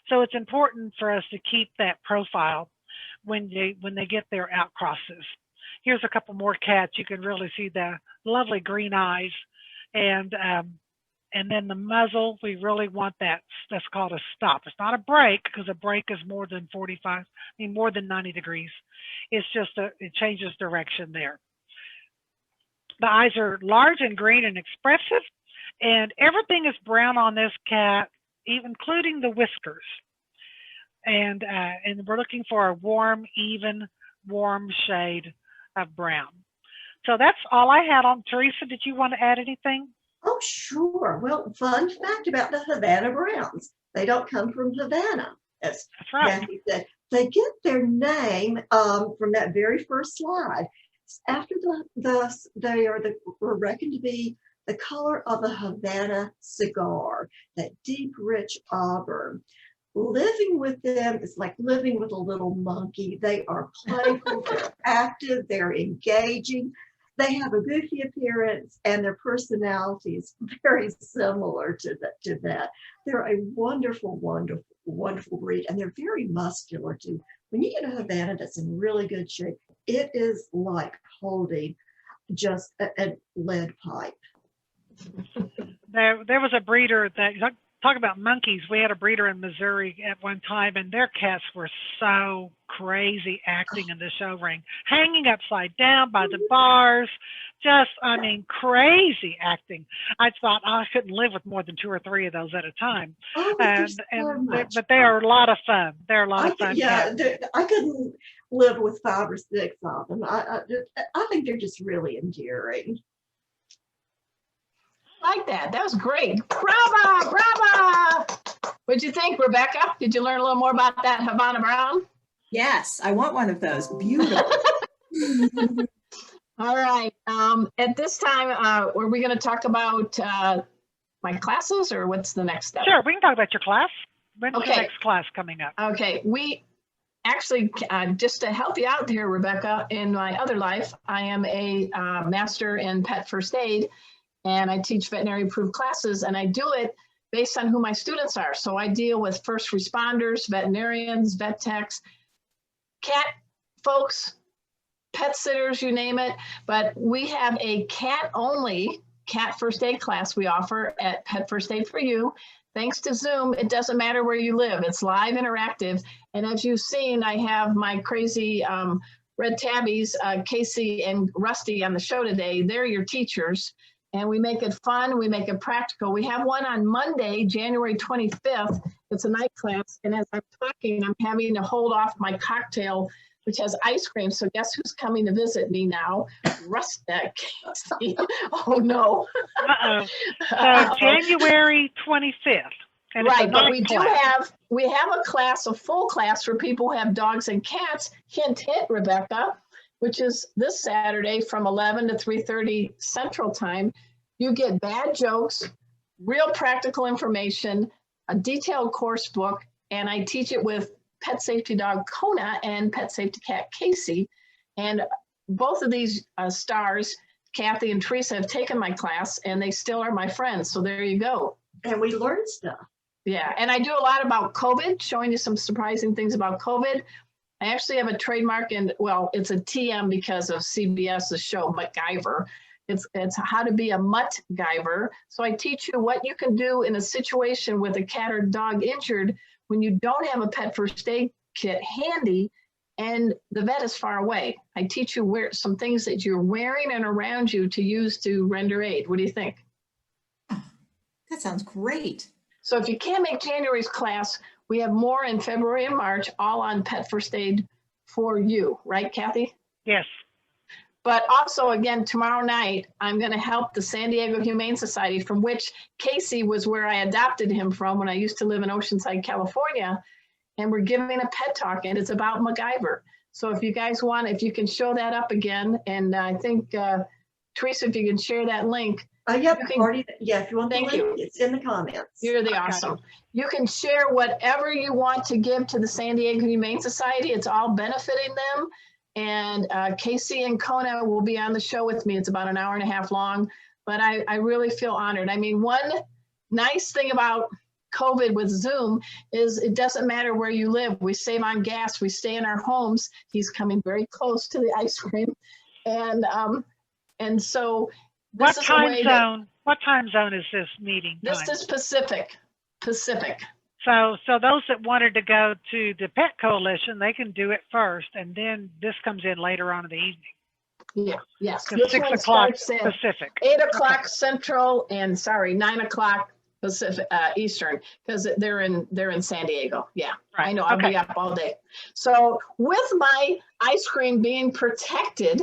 So it's important for us to keep that profile when they get their outcrosses. Here's a couple more cats. You can really see the lovely green eyes. And then the muzzle, we really want that's called a stop. It's not a break, because a break is more than 90 degrees. It's just it changes direction there. The eyes are large and green and expressive, and everything is brown on this cat, including the whiskers. And we're looking for a warm, even, warm shade of brown. So that's all I had on. Teresa, did you want to add anything? Oh, sure. Well, fun fact about the Havana Browns. They don't come from Havana. As That's right. Kathy said. They get their name from that very first slide. After they were reckoned to be the color of a Havana cigar, that deep, rich auburn. Living with them is like living with a little monkey. They are playful, they're active, they're engaging. They have a goofy appearance, and their personality is very similar to that. They're a wonderful, wonderful, wonderful breed, and they're very muscular too. When you get a Havana that's in really good shape, it is like holding just a lead pipe. There was a breeder that, talk about monkeys. We had a breeder in Missouri at one time, and their cats were so crazy acting in the show ring, hanging upside down by the bars, just, crazy acting. I thought I couldn't live with more than 2 or 3 of those at a time. Oh, but they are a lot of fun. They're a lot of fun. Yeah, I couldn't live with 5 or 6 of them. I think they're just really endearing. Like that. That was great. Brava, brava. What'd you think, Rebecca? Did you learn a little more about that Havana Brown? Yes, I want one of those. Beautiful. All right. At this time, are we going to talk about my classes, or what's the next step? Sure, we can talk about your class. When's Okay. the next class coming up? Okay. We actually, just to help you out here, Rebecca, in my other life, I am a master in pet first aid, and I teach veterinary approved classes, and I do it based on who my students are. So I deal with first responders, veterinarians, vet techs, cat folks, pet sitters, you name it. But we have a cat-only cat first aid class we offer at Pet First Aid for You. Thanks to Zoom, it doesn't matter where you live. It's live, interactive. And as you've seen, I have my crazy red tabbies, Casey and Rusty, on the show today. They're your teachers. And we make it fun, we make it practical. We have one on Monday, January 25th. It's a night class. And as I'm talking, I'm having to hold off my cocktail, which has ice cream. So guess who's coming to visit me now? Casey. Oh no. Uh-oh. So January 25th. And right, but we have a class, a full class for people who have dogs and cats. Hint, hint, Rebecca, which is this Saturday from 11 to 3:30 Central Time. You get bad jokes, real practical information, a detailed course book, and I teach it with pet safety dog Kona and pet safety cat Casey. And both of these stars, Kathy and Teresa, have taken my class and they still are my friends. So there you go. And we learned stuff. Yeah, and I do a lot about COVID, showing you some surprising things about COVID. I actually have a trademark, and well, it's a TM because of CBS's show MacGyver. It's how to be a mutt-giver. So I teach you what you can do in a situation with a cat or dog injured when you don't have a pet first aid kit handy and the vet is far away. I teach you some things that you're wearing and around you to use to render aid. What do you think? That sounds great. So if you can't make January's class, we have more in February and March, all on pet first aid for you, right, Kathy? Yes. But also, again, tomorrow night, I'm going to help the San Diego Humane Society, from which Casey was where I adopted him from when I used to live in Oceanside, California. And we're giving a pet talk, and it's about MacGyver. So if you guys want, if you can show that up again, and I think, Teresa, if you can share that link. Yep, if you want the Thank link, you. it's in the comments. You're the awesome. You can share whatever you want to give to the San Diego Humane Society. It's all benefiting them. And Casey and Kona will be on the show with me. It's about an hour and a half long, but I really feel honored. I mean, one nice thing about COVID with Zoom is it doesn't matter where you live. We save on gas. We stay in our homes. He's coming very close to the ice cream. And so this is a way that, what time zone is this meeting time? This is Pacific. So those that wanted to go to the Pet Coalition, they can do it first, and then this comes in later on in the evening. Yeah, yes. So This 6 one o'clock starts at Pacific. 8 o'clock Central, and 9 o'clock Pacific Eastern, because they're in San Diego. Yeah, Right. I know. I'll be up all day. So with my ice cream being protected,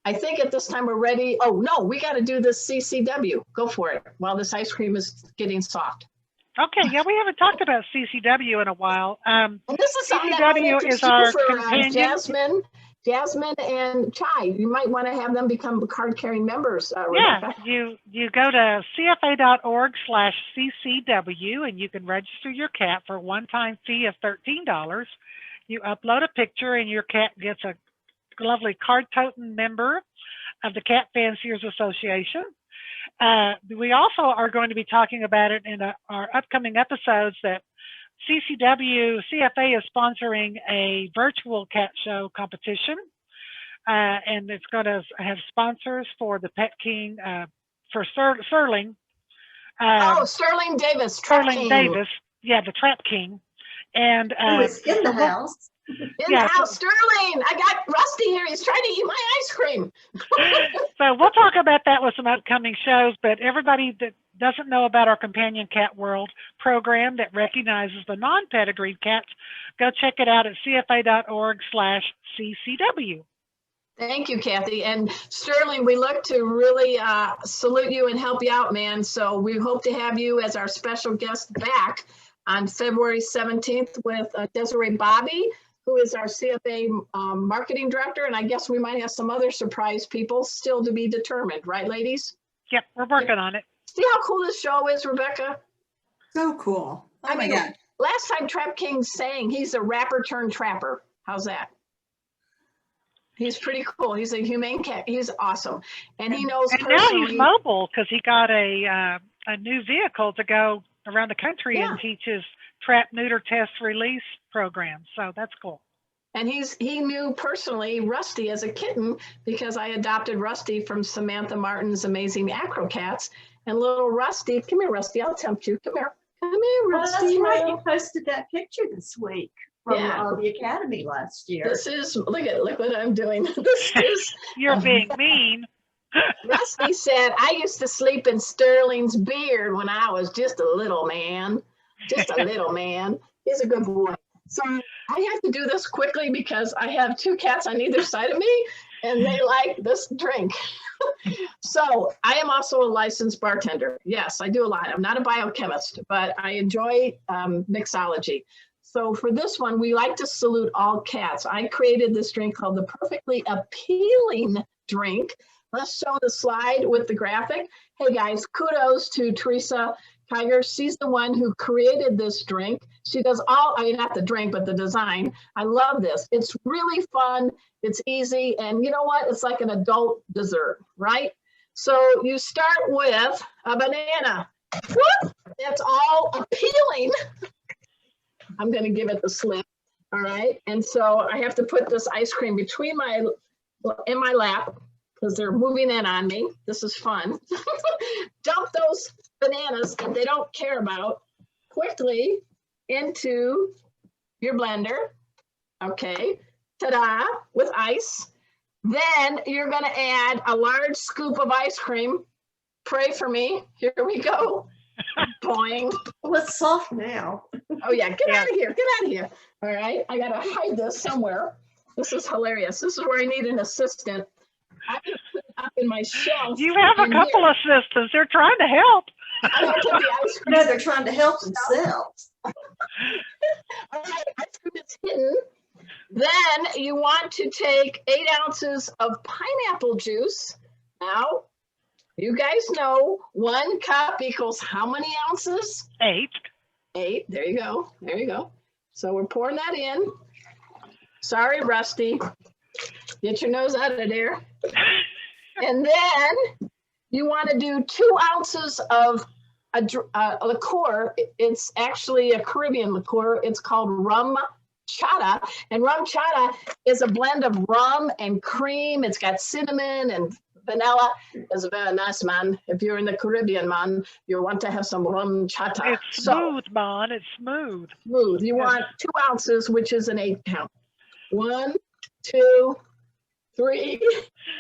I think at this time we're ready. Oh no, we got to do this CCW. Go for it while this ice cream is getting soft. Okay, yeah, we haven't talked about CCW in a while. And this is something that might CCW interest is our you for companion. Jasmine and Chai. You might want to have them become card-carrying members. Yeah, Rebecca. you go to cfa.org/CCW and you can register your cat for a one-time fee of $13. You upload a picture and your cat gets a lovely card-toting member of the Cat Fanciers Association. We also are going to be talking about it in our upcoming episodes that CFA is sponsoring a virtual cat show competition, and it's going to have sponsors for the Pet King, for Sterling. Sterling Davis. Davis, yeah, the Trap King. And who is in the house. In the house, Sterling. I got Rusty here. He's trying to eat my ice cream. So we'll talk about that with some upcoming shows, but everybody that doesn't know about our Companion Cat World program that recognizes the non-pedigreed cats, go check it out at cfa.org/CCW. Thank you, Kathy. And Sterling, we look to really salute you and help you out, man. So we hope to have you as our special guest back on February 17th with Desiree Bobby, who is our CFA marketing director. And I guess we might have some other surprise people still to be determined, right, ladies? Yep, we're working on it. See how cool this show is, Rebecca? So cool. Oh my God. Last time Trap King sang, he's a rapper turned trapper. How's that? He's pretty cool. He's a humane cat. He's awesome. And he knows personally. Now he's mobile because he got a new vehicle to go around the country and teach his trap, neuter, test, release program. So that's cool. And he knew personally Rusty as a kitten because I adopted Rusty from Samantha Martin's Amazing Acro Cats. And little Rusty, come here, Rusty, I'll tempt you. Come here, Rusty. That's right. You posted that picture this week from the Academy last year. This is, look what I'm doing. This is. You're being mean. Rusty said, I used to sleep in Sterling's beard when I was just a little man. Just a little man. He's a good boy. So I have to do this quickly because I have two cats on either side of me and they like this drink. So I am also a licensed bartender. Yes, I do a lot. I'm not a biochemist, but I enjoy mixology. So for this one, we like to salute all cats. I created this drink called the Perfectly Appealing Drink. Let's show the slide with the graphic. Hey guys, kudos to Teresa Kiger. She's the one who created this drink. She does all, I mean, not the drink, but the design. I love this. It's really fun. It's easy. And you know what? It's like an adult dessert, right? So you start with a banana. Whoop! That's all appealing. I'm going to give it the slip. All right. And so I have to put this ice cream between in my lap because they're moving in on me. This is fun. Dump those bananas that they don't care about quickly into your blender. Okay. Ta-da, with ice. Then you're going to add a large scoop of ice cream. Pray for me. Here we go. Boing. Well, it's soft now. Oh yeah, get out of here. Get out of here. All right. I got to hide this somewhere. This is hilarious. This is where I need an assistant. I'm going to put it up in my shelf. You have a couple assistants. They're trying to help. I have to put the ice cream. No, they're trying to help themselves. All right. Ice cream is hidden. Then you want to take 8 ounces of pineapple juice. Now, you guys know 1 cup equals how many ounces? 8. 8. There you go. There you go. So we're pouring that in. Sorry, Rusty. Get your nose out of there. And then you want to do 2 ounces of a liqueur. It's actually a Caribbean liqueur. It's called rum chata, and rum chata is a blend of rum and cream. It's got cinnamon and vanilla. It's very nice, man. If you're in the Caribbean, man, you want to have some rum chata. It's smooth, man. It's smooth. Smooth. You want 2 ounces, which is an 8 count. 1, 2, 3,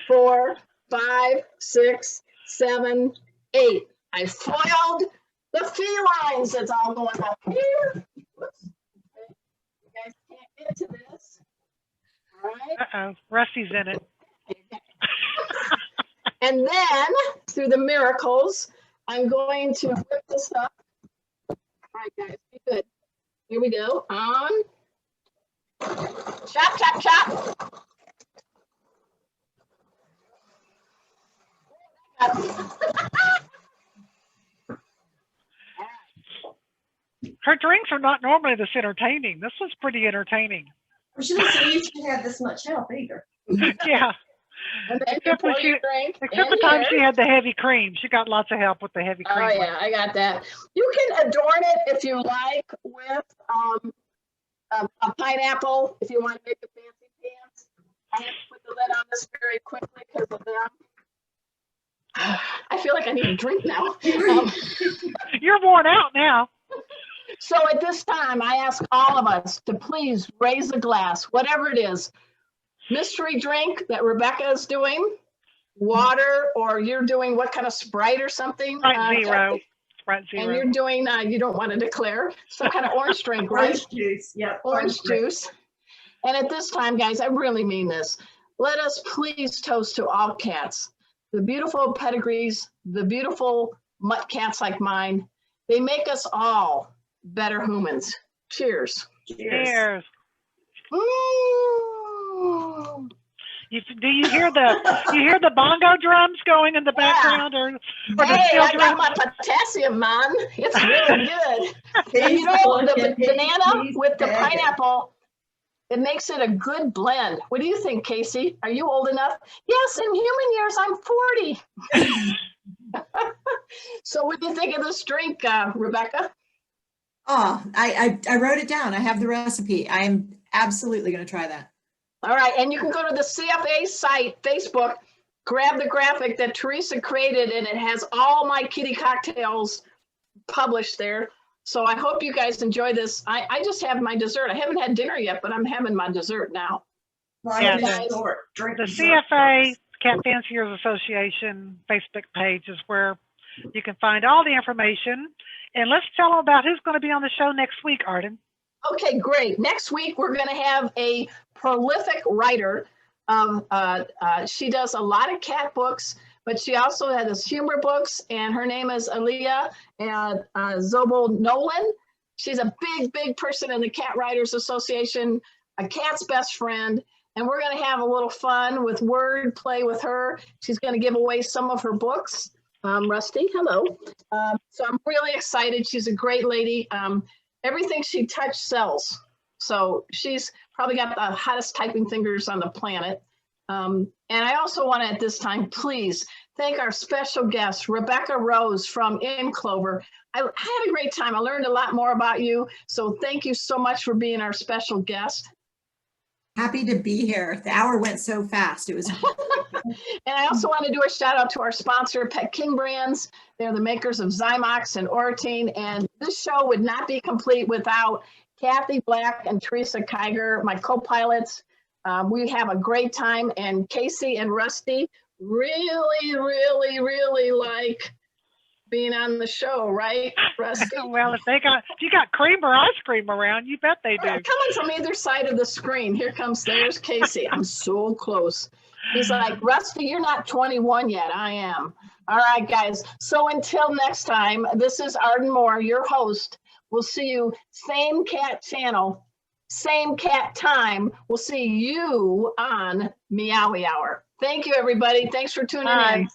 4, 5, 6, 7, 8. I foiled the felines. That's all going up here. Whoops. Guys can't get to this. All right. Uh-oh, Rusty's in it. And then, through the miracles, I'm going to whip this up. All right, guys, be good. Here we go. On. Chop, chop, chop. Her drinks are not normally this entertaining. This was pretty entertaining. We shouldn't say you should have this much help either. Yeah. And then Except you when pour your drink Except in the time here. she had the heavy cream. She got lots of help with the heavy cream. Oh yeah, I got that. You can adorn it if you like with a pineapple. If you want to make a fancy pants, I have to put the lid on this very quickly because of them. I feel like I need a drink now. You're worn out now. So at this time, I ask all of us to please raise a glass, whatever it is. Mystery drink that Rebecca is doing, water, or you're doing what kind of Sprite or something? Sprite Zero. Kathy? Sprite And Zero. you're doing, you don't want to declare, some kind of orange drink, right? Orange juice, yeah. Orange juice. And at this time, guys, I really mean this. Let us please toast to all cats. The beautiful pedigrees, the beautiful mutt cats like mine, they make us all better humans. Cheers. Cheers. Mm. Do you hear the bongo drums going in the background, or the Hey, steel I got drums? my potassium, man. It's really good. And He's you know, the looking, banana he's with the begging. pineapple, it makes it a good blend. What do you think, Casey? Are you old enough? Yes, in human years, I'm 40. So what do you think of this drink, Rebecca? Oh, I wrote it down. I have the recipe. I'm absolutely going to try that. All right, and you can go to the CFA site, Facebook, grab the graphic that Teresa created, and it has all my kitty cocktails published there. So I hope you guys enjoy this. I just have my dessert. I haven't had dinner yet, but I'm having my dessert now. Yeah, Drink The dessert. CFA, Cat Fanciers Association Facebook page is where you can find all the information. And let's tell them about who's going to be on the show next week, Arden. Okay, great. Next week, we're going to have a prolific writer. She does a lot of cat books, but she also has humor books, and her name is Aaliyah Zobel Nolan. She's a big person in the Cat Writers Association, a cat's best friend, and we're going to have a little fun with word play with her. She's going to give away some of her books. Rusty, hello. So I'm really excited. She's a great lady. everything she touched sells. So she's probably got the hottest typing fingers on the planet. And I also want to at this time, please thank our special guest, Rebecca Rose from InClover. I had a great time. I learned a lot more about you. So thank you so much for being our special guest. Happy to be here. The hour went so fast. It was. And I also want to do a shout out to our sponsor, Pet King Brands. They're the makers of Zymox and Orotine. And this show would not be complete without Kathy Black and Teresa Kiger, my co-pilots. We have a great time, and Casey and Rusty really like being on the show, right, Rusty? Well, if you got cream or ice cream around, you bet they do. Coming from either side of the screen. There's Casey. I'm so close. He's like, Rusty, you're not 21 yet. I am. All right, guys. So until next time, this is Arden Moore, your host. We'll see you same cat channel, same cat time. We'll see you on Meowy Hour. Thank you, everybody. Thanks for tuning in.